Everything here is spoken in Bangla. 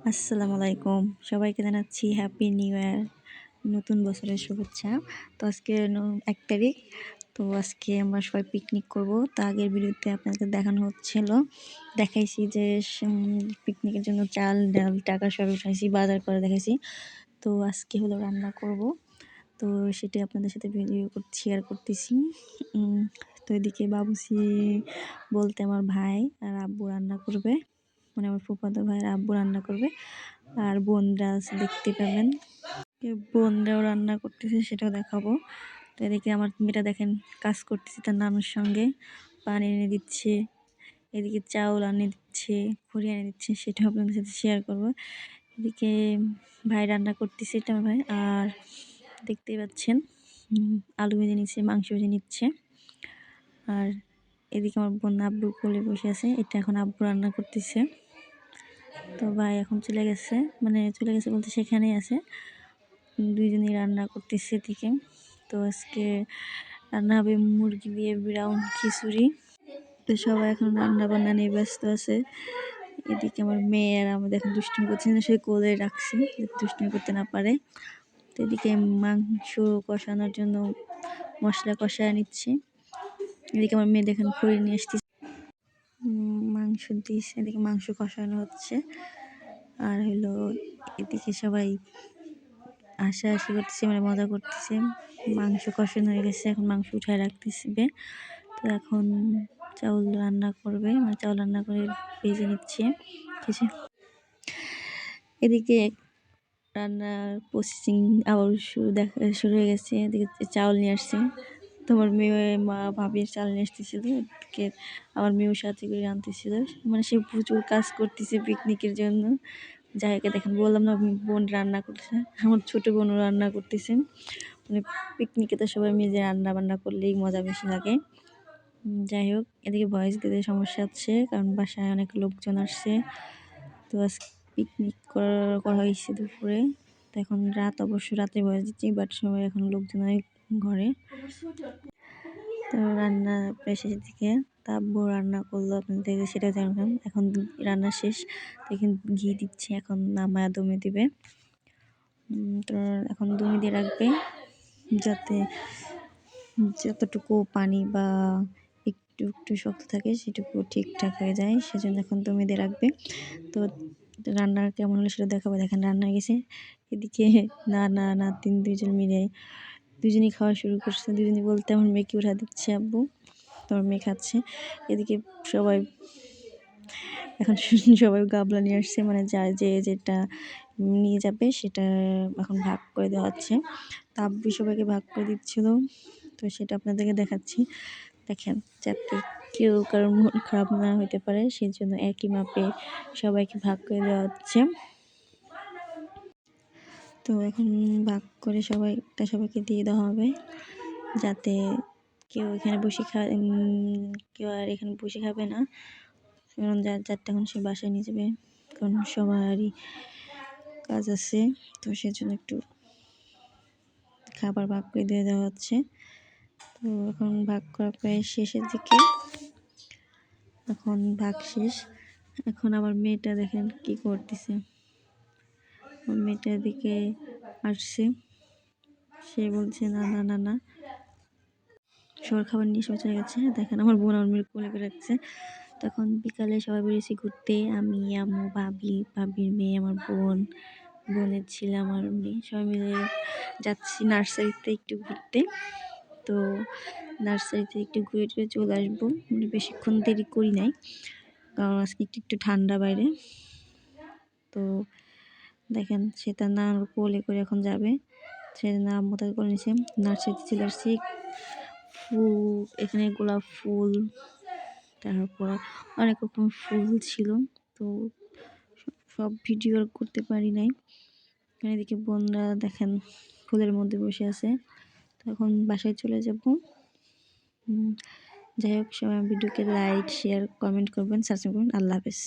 আসসালামু আলাইকুম। সবাইকে জানাচ্ছি হ্যাপি নিউ ইয়ার, নতুন বছরের শুভেচ্ছা। তো আজকে ১ তারিখ। তো আজকে আমরা সবাই পিকনিক করব। তো আগের ভিডিওতে আপনাদের দেখানো হচ্ছিল, দেখাইছি যে পিকনিকের জন্য চাল, ডাল, টাকা সব উঠাইছি, বাজার করে দেখাইছি। তো আজকে হলো রান্না করব। তো সেটাই আপনাদের সাথে ভিডিও শেয়ার করতেছি। তো এদিকে বাবুসি বলতে আমার ভাই আর আব্বু রান্না করবে, মানে আমার ফুফাতো ভাইয়ের আব্বু রান্না করবে, আর বোনরা আছে দেখতে পাবেন, বোনরাও রান্না করতেছে, সেটাও দেখাবো। তো এদিকে আমার মেয়েটা দেখেন কাজ করতেছে তার নানুর সঙ্গে, পানি এনে দিচ্ছে, এদিকে চাউল এনে দিচ্ছে, খড়ি এনে দিচ্ছে, সেটাও আপনাদের সাথে শেয়ার করব। এদিকে ভাই রান্না করতেছে, এটা আমার ভাই। আর দেখতেই পাচ্ছেন আলু ভেজে নিচ্ছে, মাংস ভেজে নিচ্ছে। আর এদিকে আমার বোন আব্বুর কোলে বসে আছে, এটা এখন আব্বু রান্না করতেছে। তো ভাই এখন চলে গেছে, মানে চলে গেছে বলতে সেখানেই আছে, দুইজনই রান্না করতেছে এদিকে। তো আজকে রান্না হবে মুরগি দিয়ে ব্রাউন খিচুড়ি। তো সবাই এখন রান্না বান্না নিয়ে ব্যস্ত আছে। এদিকে আমার মেয়ে আর আমাদের এখন দুষ্টুমি করছে না, সে কোলে রাখছি দুষ্টুমি করতে না পারে। তো এদিকে মাংস কষানোর জন্য মশলা কষায় নিচ্ছি। এদিকে আমার মেয়ে দেখেন খড়ি নিয়ে আসতেছে, মাংস দিয়েছে, এদিকে মাংস কষানো হচ্ছে। আর হলো এদিকে সবাই হাসাহাসি করতেছে, মানে মজা করতেছে। মাংস কষানো হয়ে গেছে, এখন মাংস উঠায় রাখতেছে। তো এখন চাউল রান্না করবে, মানে চাউল রান্না করে ভেজে নিচ্ছে। এদিকে রান্নার প্রসেসিং আবার শুরু হয়ে গেছে। এদিকে চাউল নিয়ে আসছে, তোমার মেয়ে মা ভাবির চাল নিয়ে আসতেছিল, এদিকে আমার মেয়েও সাথে করে আনতেছিল। মানে সে প্রচুর কাজ করতেছে পিকনিকের জন্য। যাই হোক, দেখেন বললাম না বোন রান্না করছে, আমার ছোট বোনও রান্না করতেছে। মানে পিকনিকে তো সবাই মিলে রান্না বান্না করলেই মজা বেশি লাগে। যাই হোক, এদিকে ভয়েস দিতে সমস্যা হচ্ছে, কারণ বাসায় অনেক লোকজন আসছে। তো আজ পিকনিক করা হয়েছে দুপুরে। তো এখন রাত, অবশ্য রাতে ভয়েস দিচ্ছি, বাট সবাই এখন লোকজন অনেক ঘরে। তো রান্না প্রায় শেষের দিকে, আব্বু রান্না করলো, আপনাদের সেটা জানলাম। এখন রান্না শেষ, এখন ঘি দিচ্ছে, এখন নামায়া দমে দিবে। তো এখন দমে দিয়ে রাখবে, যাতে যতটুকু পানি বা একটু একটু শক্ত থাকে সেটুকু ঠিকঠাক হয়ে যায়, সেজন্য এখন দমে দিয়ে রাখবে। তো রান্না কেমন হলো সেটা দেখাবো। দেখেন রান্না গেছে, এদিকে নাতিন দুজন মিলে দুজনই খাওয়া শুরু করছে। দুজনই বলতে আমার মেয়েকে উঠা দিচ্ছে আব্বু, তোমার মেয়ে খাচ্ছে। এদিকে সবাই এখন সবাই গাবলা নিয়ে আসছে, মানে যেটা নিয়ে যাবে সেটা এখন ভাগ করে দেওয়া হচ্ছে। তা আব্বু সবাইকে ভাগ করে দিচ্ছিল, তো সেটা আপনাদেরকে দেখাচ্ছি। দেখেন, যাতে কেউ কারোর মন খারাপ না হতে পারে, সেই জন্য একই মাপে সবাইকে ভাগ করে দেওয়া হচ্ছে। তো এখন ভাগ করে সবাইকে দিয়ে দেওয়া হবে, যাতে কেউ এখানে বসে কেউ আর এখানে বসে খাবে না, কারণ যারটা এখন সে বাসায় নিয়ে যাবে, কারণ সবারই কাজ আছে। তো সেজন্য একটু খাবার ভাগ করে দিয়ে দেওয়া হচ্ছে। তো এখন ভাগ করা প্রায় শেষের দিকে, এখন ভাগ শেষ। এখন আমার মেয়েটা দেখেন কি করতেছে, আমার মেয়েটার দিকে আসছে, সে বলছে না না না না, সবার খাবার নিয়ে সবাই চলে গেছে। দেখেন আমার বোন আমার মেয়ের কোলে করে রাখছে। তখন বিকালে সবাই বেরিয়েছি ঘুরতে, আমি, আম্মু, ভাবির মেয়ে, আমার বোনের ছেলে, আমার মেয়ে, সবাই মিলে যাচ্ছি নার্সারিতে একটু ঘুরতে। তো নার্সারিতে একটু ঘুরে টুরে চলে আসবো, মানে বেশিক্ষণ দেরি করি নাই, কারণ আজকে একটু ঠান্ডা বাইরে। তো দেখেন সে তার নানার কোলে করে এখন যাবে, সে আম্মু তাকে করে নিয়েছে। নার্সারিতে চলে আসছি, এখানে গোলাপ ফুল, তারপর অনেক রকম ফুল ছিল। তো সব ভিডিও করতে পারি নাই, কারণ এদিকে বোনরা দেখেন ফুলের মধ্যে বসে আছে। তো এখন বাসায় চলে যাব। যাই হোক, সবাই ভিডিওকে লাইক, শেয়ার, কমেন্ট করবেন, সাবস্ক্রাইব করবেন। আল্লাহ হাফেজ।